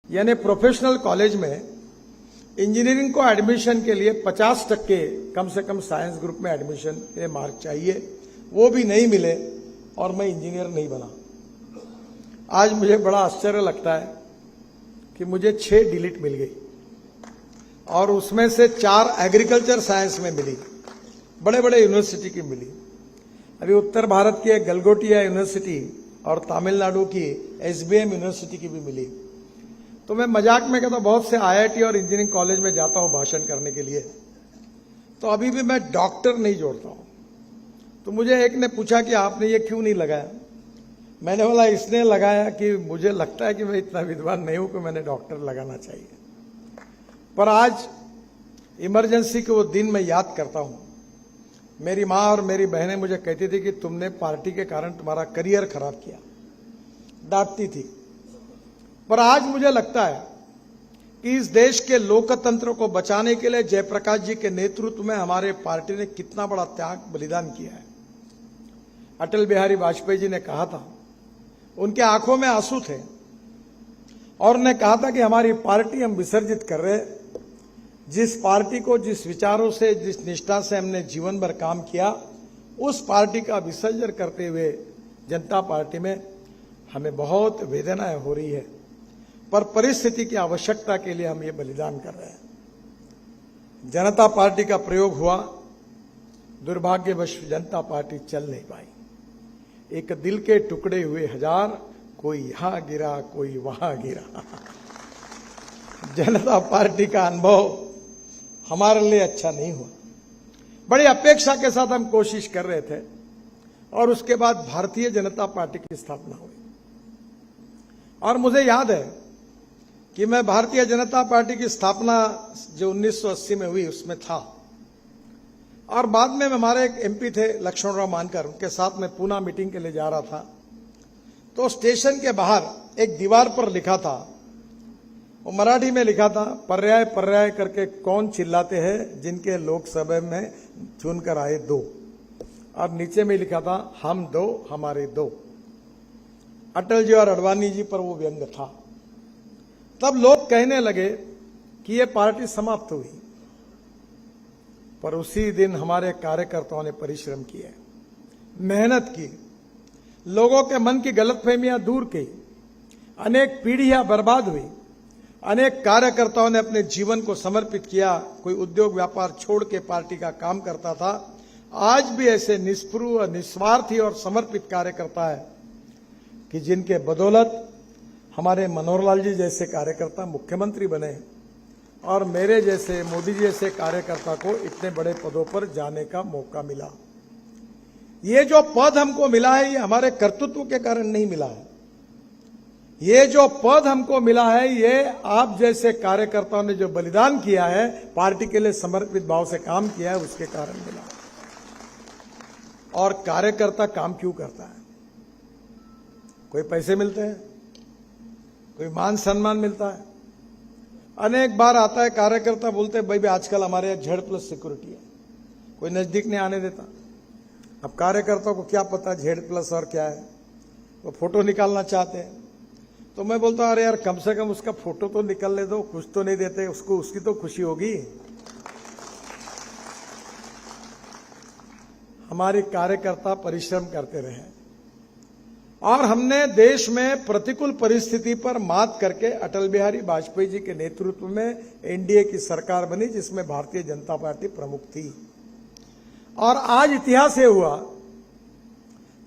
यानी professional college में engineering को एडमिशन के लिए 50% कम से कम साइंस ग्रुप में एडमिशन के लिए मार्क चाहिए, वो भी नहीं मिले और मैं इंजीनियर नहीं बना। आज मुझे बड़ा आश्चर्य लगता है कि मुझे 6 डिलीट मिल गई और उसमें से 4 एग्रीकल्चर साइंस में मिली, बड़े बड़े यूनिवर्सिटी की मिली। अभी उत्तर भारत की एक गलगोटिया यूनिवर्सिटी और तमिलनाडु की SBM यूनिवर्सिटी की भी मिली। तो मैं मजाक में कहता, बहुत से IIT और इंजीनियरिंग कॉलेज में जाता हूं भाषण करने के लिए, तो अभी भी मैं डॉक्टर नहीं जोड़ता हूं। तो मुझे एक ने पूछा कि आपने ये क्यों नहीं लगाया? मैंने बोला इसने लगाया कि मुझे लगता है कि मैं इतना विद्वान नहीं हूं कि मैंने डॉक्टर लगाना चाहिए। पर आज इमरजेंसी के वो दिन मैं याद करता हूं। मेरी मां और मेरी बहनें मुझे कहती थी कि तुमने पार्टी के कारण तुम्हारा करियर खराब किया, डांटती थी। पर आज मुझे लगता है कि इस देश के लोकतंत्र को बचाने के लिए जयप्रकाश जी के नेतृत्व में हमारे पार्टी ने कितना बड़ा त्याग बलिदान किया है। अटल बिहारी वाजपेयी जी ने कहा था, उनके आंखों में आंसू थे और उन्होंने कहा था कि हमारी पार्टी हम विसर्जित कर रहे। जिस पार्टी को, जिस विचारों से, जिस निष्ठा से हमने जीवन भर काम किया, उस पार्टी का विसर्जन करते हुए जनता पार्टी में हमें बहुत वेदनाएं हो रही है। पर परिस्थिति की आवश्यकता के लिए हम ये बलिदान कर रहे हैं। जनता पार्टी का प्रयोग हुआ, दुर्भाग्यवश जनता पार्टी चल नहीं पाई। एक दिल के टुकड़े हुए हजार, कोई यहां गिरा कोई वहां गिरा। जनता पार्टी का अनुभव हमारे लिए अच्छा नहीं हुआ। बड़ी अपेक्षा के साथ हम कोशिश कर रहे थे और उसके बाद भारतीय जनता पार्टी की स्थापना हुई। और मुझे याद है कि मैं भारतीय जनता पार्टी की स्थापना जो 1980 में हुई उसमें था। और बाद में हमारे एक MP थे लक्ष्मणराव मानकर, उनके साथ में पूना मीटिंग के लिए जा रहा था। तो स्टेशन के बाहर एक दीवार पर लिखा था, वो मराठी में लिखा था, पर्याय पर्याय करके कौन चिल्लाते हैं जिनके लोकसभा में चुनकर आए 2। और नीचे में लिखा था, हम 2 हमारे 2। अटल जी और अडवाणी जी पर वो व्यंग था। तब लोग कहने लगे कि ये पार्टी समाप्त हुई। पर उसी दिन हमारे कार्यकर्ताओं ने परिश्रम किए, मेहनत की, लोगों के मन की गलतफहमियां दूर की, अनेक पीढ़ियां बर्बाद हुई, अनेक कार्यकर्ताओं ने अपने जीवन को समर्पित किया। कोई उद्योग व्यापार छोड़ के पार्टी का काम करता था। आज भी ऐसे निष्पृह, निस्वार्थी और समर्पित कार्यकर्ता है कि जिनके बदौलत हमारे मनोहर लाल जी जैसे कार्यकर्ता मुख्यमंत्री बने और मेरे जैसे, मोदी जी जैसे कार्यकर्ता को इतने बड़े पदों पर जाने का मौका मिला। ये जो पद हमको मिला है, ये हमारे कर्तृत्व के कारण नहीं मिला है। ये जो पद हमको मिला है, ये आप जैसे कार्यकर्ताओं ने जो बलिदान किया है, पार्टी के लिए समर्पित भाव से काम किया है, उसके कारण मिला। और कार्यकर्ता काम क्यों करता है? कोई पैसे मिलते हैं, कोई मान सम्मान मिलता है। अनेक बार आता है कार्यकर्ता बोलते हैं, भाई आजकल हमारे यहाँ Z+ सिक्योरिटी है, कोई नजदीक नहीं आने देता। अब कार्यकर्ताओं को क्या पता Z+ और क्या है, वो फोटो निकालना चाहते हैं। तो मैं बोलता हूं, अरे यार कम से कम उसका फोटो तो निकल ले दो, कुछ तो नहीं देते उसको, उसकी तो खुशी होगी। हमारे कार्यकर्ता परिश्रम करते रहे और हमने देश में प्रतिकूल परिस्थिति पर मात करके अटल बिहारी वाजपेयी जी के नेतृत्व में NDA की सरकार बनी, जिसमें भारतीय जनता पार्टी प्रमुख थी। और आज इतिहास ये हुआ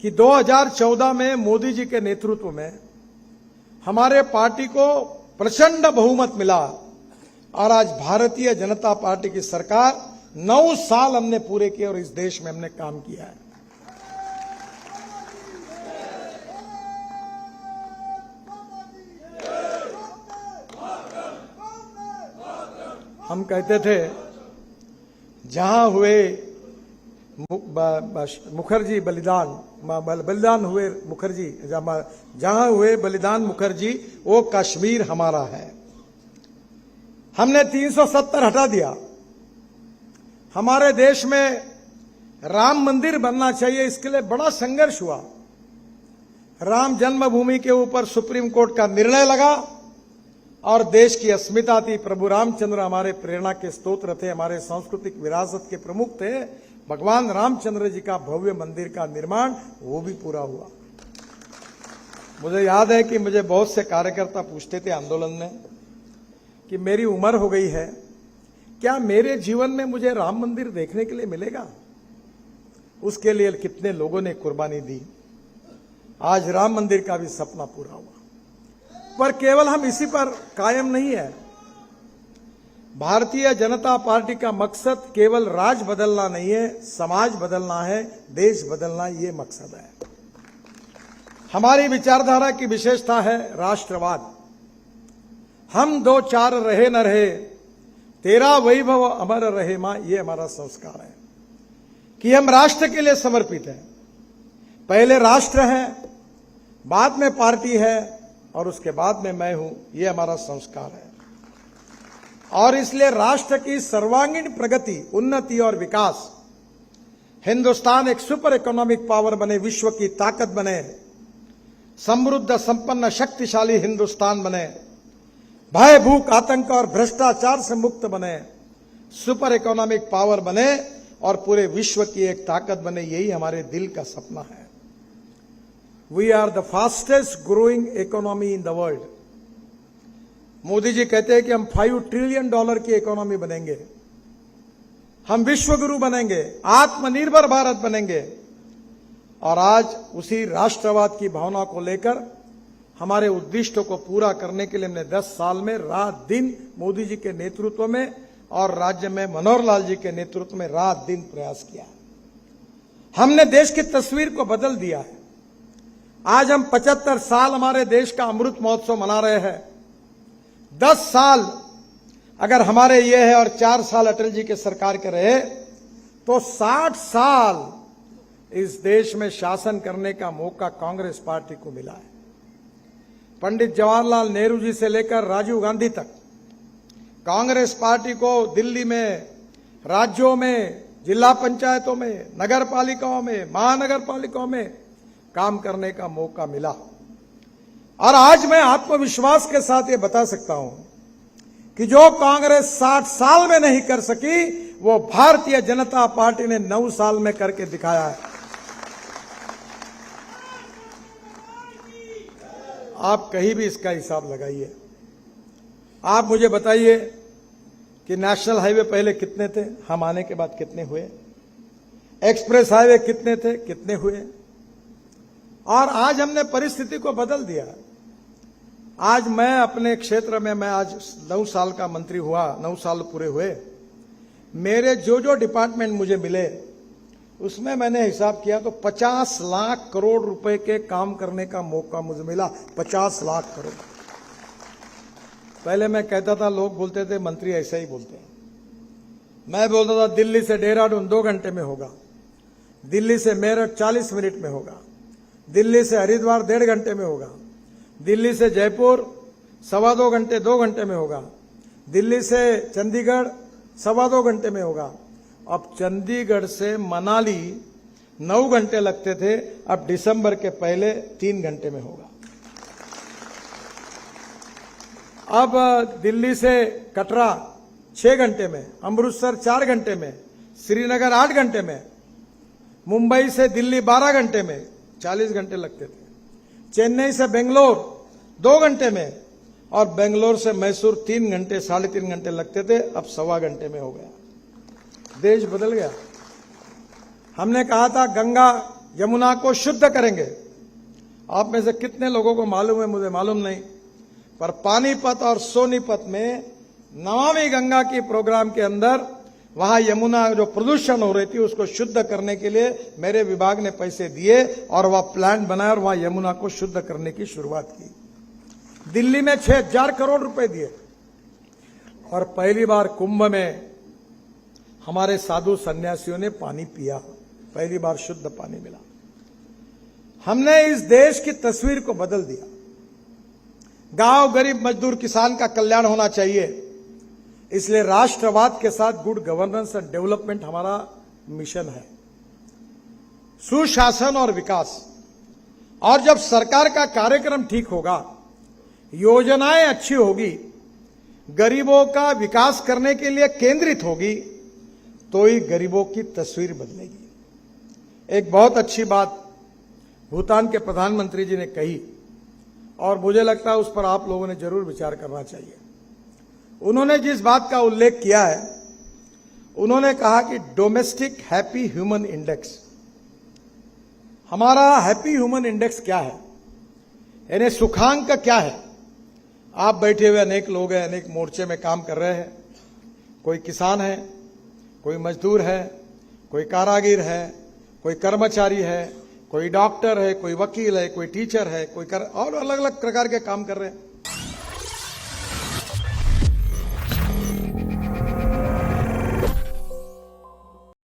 कि 2014 में मोदी जी के नेतृत्व में हमारे पार्टी को प्रचंड बहुमत मिला और आज भारतीय जनता पार्टी की सरकार 9 साल हमने पूरे किए और इस देश में हमने काम किया है। हम कहते थे, जहां हुए मुखर्जी बलिदान हुए मुखर्जी, जहां हुए बलिदान मुखर्जी, वो कश्मीर हमारा है। हमने 370 हटा दिया। हमारे देश में राम मंदिर बनना चाहिए, इसके लिए बड़ा संघर्ष हुआ। राम जन्मभूमि के ऊपर सुप्रीम कोर्ट का निर्णय लगा और देश की अस्मिता थी। प्रभु रामचंद्र हमारे प्रेरणा के स्तोत्र थे, हमारे सांस्कृतिक विरासत के प्रमुख थे। भगवान रामचंद्र जी का भव्य मंदिर का निर्माण वो भी पूरा हुआ। मुझे याद है कि मुझे बहुत से कार्यकर्ता पूछते थे आंदोलन में कि मेरी उम्र हो गई है, क्या मेरे जीवन में मुझे राम मंदिर देखने के लिए मिलेगा? उसके लिए कितने लोगों ने कुर्बानी दी। आज राम मंदिर का भी सपना पूरा हुआ। पर केवल हम इसी पर कायम नहीं है। भारतीय जनता पार्टी का मकसद केवल राज बदलना नहीं है, समाज बदलना है, देश बदलना, ये मकसद है। हमारी विचारधारा की विशेषता है राष्ट्रवाद। हम दो चार रहे न रहे, तेरा वैभव अमर रहे मां, ये हमारा संस्कार है कि हम राष्ट्र के लिए समर्पित हैं। पहले राष्ट्र है, बाद में पार्टी है और उसके बाद में मैं हूं, ये हमारा संस्कार है। और इसलिए राष्ट्र की सर्वांगीण प्रगति, उन्नति और विकास, हिंदुस्तान एक सुपर इकोनॉमिक पावर बने, विश्व की ताकत बने, समृद्ध संपन्न शक्तिशाली हिंदुस्तान बने, भय भूख आतंक और भ्रष्टाचार से मुक्त बने, सुपर इकोनॉमिक पावर बने और पूरे विश्व की एक ताकत बने, यही हमारे दिल का सपना है। We are the fastest growing economy in the world. Modi ji कहते हैं कि हम $5 ट्रिलियन की इकोनॉमी बनेंगे, हम विश्व गुरु बनेंगे, आत्मनिर्भर भारत बनेंगे। और आज उसी राष्ट्रवाद की भावना को लेकर हमारे उद्दिष्टों को पूरा करने के लिए हमने 10 साल में रात दिन मोदी जी के नेतृत्व में और राज्य में मनोहर लाल जी के नेतृत्व में रात दिन प्रयास किया है। हमने देश की तस्वीर को बदल दिया है। आज हम 75 साल हमारे देश का अमृत महोत्सव मना रहे हैं। 10 साल अगर हमारे ये है और 4 साल अटल जी के सरकार के रहे तो 60 साल इस देश में शासन करने का मौका कांग्रेस पार्टी को मिला है। पंडित जवाहरलाल नेहरू जी से लेकर राजीव गांधी तक कांग्रेस पार्टी को दिल्ली में, राज्यों में, जिला पंचायतों में, नगर पालिकाओं में, महानगर पालिकाओं में काम करने का मौका मिला। और आज मैं आत्मविश्वास के साथ ये बता सकता हूं कि जो कांग्रेस 60 साल में नहीं कर सकी, वो भारतीय जनता पार्टी ने 9 साल में करके दिखाया है। आप कहीं भी इसका हिसाब लगाइए। आप मुझे बताइए कि नेशनल हाईवे पहले कितने थे, हम आने के बाद कितने हुए, एक्सप्रेस हाईवे कितने थे, कितने हुए। और आज हमने परिस्थिति को बदल दिया। आज मैं अपने क्षेत्र में, मैं आज 9 साल का मंत्री हुआ, 9 साल पूरे हुए। मेरे जो जो डिपार्टमेंट मुझे मिले उसमें मैंने हिसाब किया तो 50 लाख करोड़ रुपए के काम करने का मौका मुझे मिला। 50 लाख करोड़। पहले मैं कहता था, लोग बोलते थे मंत्री ऐसा ही बोलते हैं। मैं बोलता था दिल्ली से देहरादून 2 घंटे में होगा, दिल्ली से मेरठ 40 मिनट में होगा, दिल्ली से हरिद्वार 1.5 घंटे में होगा, दिल्ली से जयपुर 2.25 घंटे 2 घंटे में होगा, दिल्ली से चंडीगढ़ 2.25 घंटे में होगा। अब चंडीगढ़ से मनाली 9 घंटे लगते थे, अब दिसंबर के पहले 3 घंटे में होगा। अब दिल्ली से कटरा 6 घंटे में, अमृतसर 4 घंटे में, श्रीनगर 8 घंटे में, मुंबई से दिल्ली 12 घंटे में, 40 घंटे लगते थे, चेन्नई से बेंगलोर 2 घंटे में, और बेंगलोर से मैसूर 3 घंटे 3.5 घंटे लगते थे, अब 1.25 घंटे में हो गया। देश बदल गया। हमने कहा था गंगा यमुना को शुद्ध करेंगे। आप में से कितने लोगों को मालूम है, मुझे मालूम नहीं, पर पानीपत और सोनीपत में नमामि गंगा की प्रोग्राम के अंदर वहां यमुना जो प्रदूषण हो रही थी उसको शुद्ध करने के लिए मेरे विभाग ने पैसे दिए और वह प्लांट बनाया और वहां यमुना को शुद्ध करने की शुरुआत की। दिल्ली में 6,000 करोड़ रुपए दिए और पहली बार कुंभ में हमारे साधु सन्यासियों ने पानी पिया, पहली बार शुद्ध पानी मिला। हमने इस देश की तस्वीर को बदल दिया। गांव, गरीब, मजदूर, किसान का कल्याण होना चाहिए, इसलिए राष्ट्रवाद के साथ गुड गवर्नेंस एंड डेवलपमेंट हमारा मिशन है। सुशासन और विकास। और जब सरकार का कार्यक्रम ठीक होगा, योजनाएं अच्छी होगी, गरीबों का विकास करने के लिए केंद्रित होगी तो ही गरीबों की तस्वीर बदलेगी। एक बहुत अच्छी बात भूटान के प्रधानमंत्री जी ने कही और मुझे लगता है उस पर आप लोगों ने जरूर विचार करना चाहिए। उन्होंने जिस बात का उल्लेख किया है, उन्होंने कहा कि डोमेस्टिक हैप्पी ह्यूमन इंडेक्स। हमारा हैप्पी ह्यूमन इंडेक्स क्या है, यानी सुखांक क्या है? आप बैठे हुए अनेक लोग हैं, अनेक मोर्चे में काम कर रहे हैं। कोई किसान है, कोई मजदूर है, कोई कारागिर है, कोई कर्मचारी है, कोई डॉक्टर है, कोई वकील है, कोई टीचर है, और अलग अलग प्रकार के काम कर रहे हैं।